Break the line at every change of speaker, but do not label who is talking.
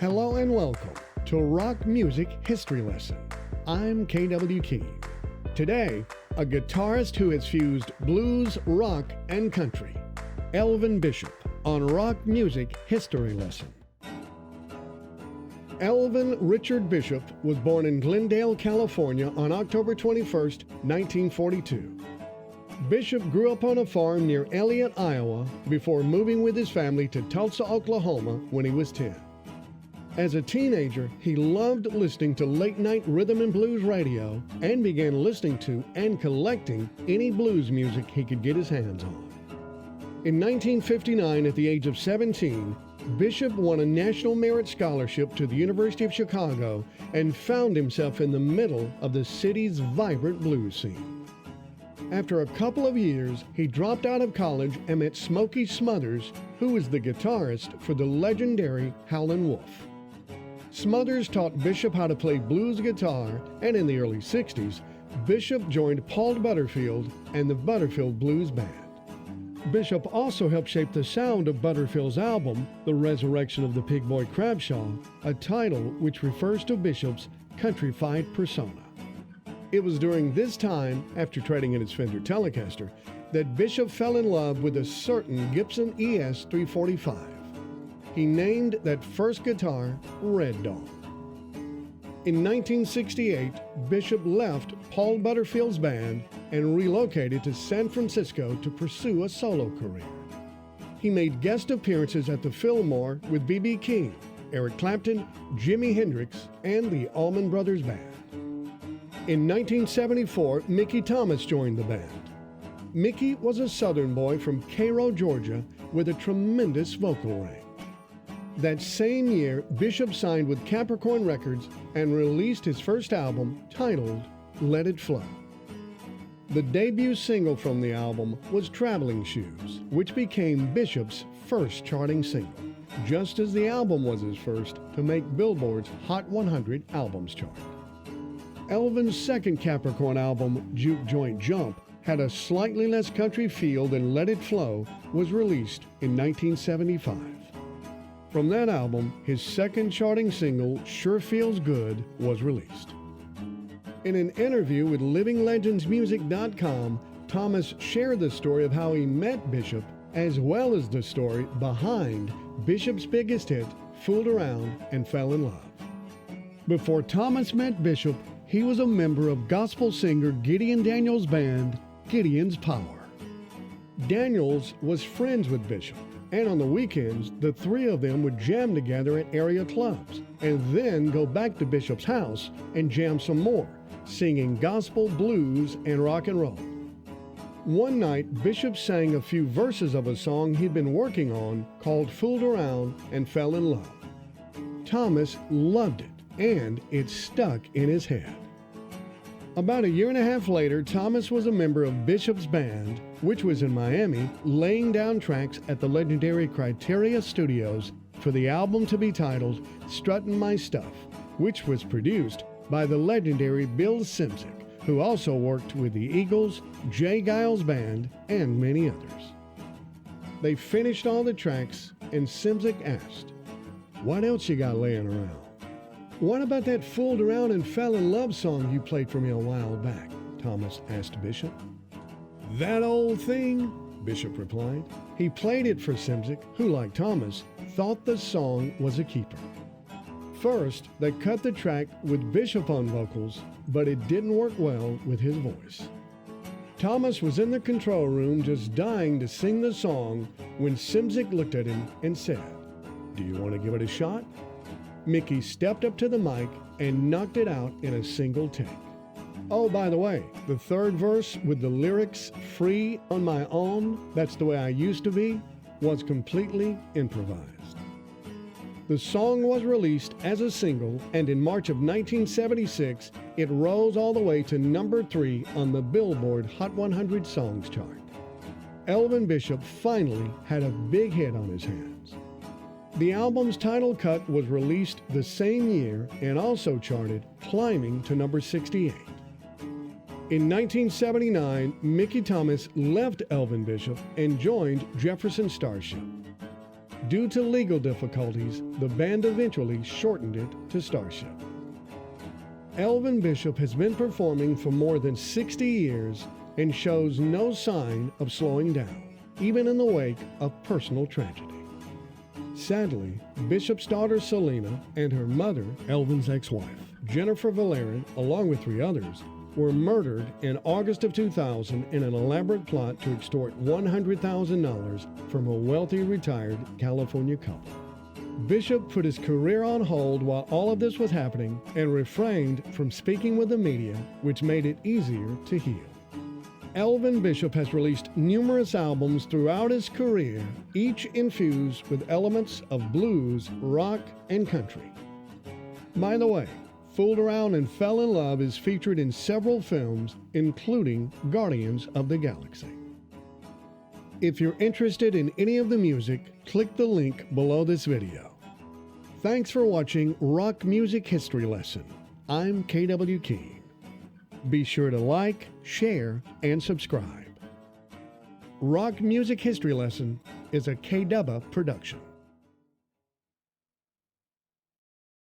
Hello and welcome to Rock Music History Lesson. I'm KW King. Today, a guitarist who has fused blues, rock, and country. Elvin Bishop on Rock Music History Lesson. Elvin Richard Bishop was born in Glendale, California on October 21, 1942. Bishop grew up on a farm near Elliott, Iowa, before moving with his family to Tulsa, Oklahoma when he was 10. As a teenager, he loved listening to late-night rhythm and blues radio and began listening to and collecting any blues music he could get his hands on. In 1959, at the age of 17, Bishop won a National Merit Scholarship to the University of Chicago and found himself in the middle of the city's vibrant blues scene. After a couple of years, he dropped out of college and met Smokey Smothers, who was the guitarist for the legendary Howlin' Wolf. Smothers taught Bishop how to play blues guitar, and in the early 60s, Bishop joined Paul Butterfield and the Butterfield Blues Band. Bishop also helped shape the sound of Butterfield's album, The Resurrection of the Pig Boy Crabshaw, a title which refers to Bishop's countrified persona. It was during this time, after trading in his Fender Telecaster, that Bishop fell in love with a certain Gibson ES 345. He named that first guitar Red Dawn. In 1968, Bishop left Paul Butterfield's band and relocated to San Francisco to pursue a solo career. He made guest appearances at the Fillmore with B.B. King, Eric Clapton, Jimi Hendrix, and the Allman Brothers Band. In 1974, Mickey Thomas joined the band. Mickey was a Southern boy from Cairo, Georgia, with a tremendous vocal range. That same year, Bishop signed with Capricorn Records and released his first album titled Let It Flow. The debut single from the album was Traveling Shoes, which became Bishop's first charting single, just as the album was his first to make Billboard's Hot 100 albums chart. Elvin's second Capricorn album, Juke Joint Jump, had a slightly less country feel than Let It Flow, was released in 1975. From that album, his second charting single, Sure Feels Good, was released. In an interview with LivingLegendsMusic.com, Thomas shared the story of how he met Bishop, as well as the story behind Bishop's biggest hit, Fooled Around and Fell in Love. Before Thomas met Bishop, he was a member of gospel singer Gideon Daniels' band, Gideon's Power. Daniels was friends with Bishop, and on the weekends, the three of them would jam together at area clubs, and then go back to Bishop's house and jam some more, singing gospel, blues, and rock and roll. One night, Bishop sang a few verses of a song he'd been working on called Fooled Around and Fell in Love. Thomas loved it, and it stuck in his head. About a year and a half later, Thomas was a member of Bishop's band, which was in Miami, laying down tracks at the legendary Criteria Studios for the album to be titled Struttin' My Stuff, which was produced by the legendary Bill Szymczyk, who also worked with the Eagles, Jay Giles Band, and many others. They finished all the tracks, and Szymczyk asked, "What else you got laying around?" "What about that Fooled Around and Fell in Love song you played for me a while back?" Thomas asked Bishop. "That old thing?" Bishop replied. He played it for Szymczyk, who, like Thomas, thought the song was a keeper. First, they cut the track with Bishop on vocals, but it didn't work well with his voice. Thomas was in the control room just dying to sing the song when Szymczyk looked at him and said, "Do you want to give it a shot?" Mickey stepped up to the mic and knocked it out in a single take. Oh, by the way, the third verse with the lyrics, "Free on my own, that's the way I used to be," was completely improvised. The song was released as a single, and in March of 1976, it rose all the way to number 3 on the Billboard Hot 100 Songs chart. Elvin Bishop finally had a big hit on his hands. The album's title cut was released the same year and also charted, climbing to number 68. In 1979, Mickey Thomas left Elvin Bishop and joined Jefferson Starship. Due to legal difficulties, the band eventually shortened it to Starship. Elvin Bishop has been performing for more than 60 years and shows no sign of slowing down, even in the wake of personal tragedy. Sadly, Bishop's daughter Selena and her mother, Elvin's ex-wife, Jennifer Valerian, along with 3 others, were murdered in August of 2000 in an elaborate plot to extort $100,000 from a wealthy retired California couple. Bishop put his career on hold while all of this was happening and refrained from speaking with the media, which made it easier to heal. Elvin Bishop has released numerous albums throughout his career, each infused with elements of blues, rock, and country. By the way, Fooled Around and Fell in Love is featured in several films, including Guardians of the Galaxy. If you're interested in any of the music, click the link below this video. Thanks for watching Rock Music History Lesson. I'm K.W. Keene. Be sure to like, share, and subscribe. Rock Music History Lesson is a K-Dubba production.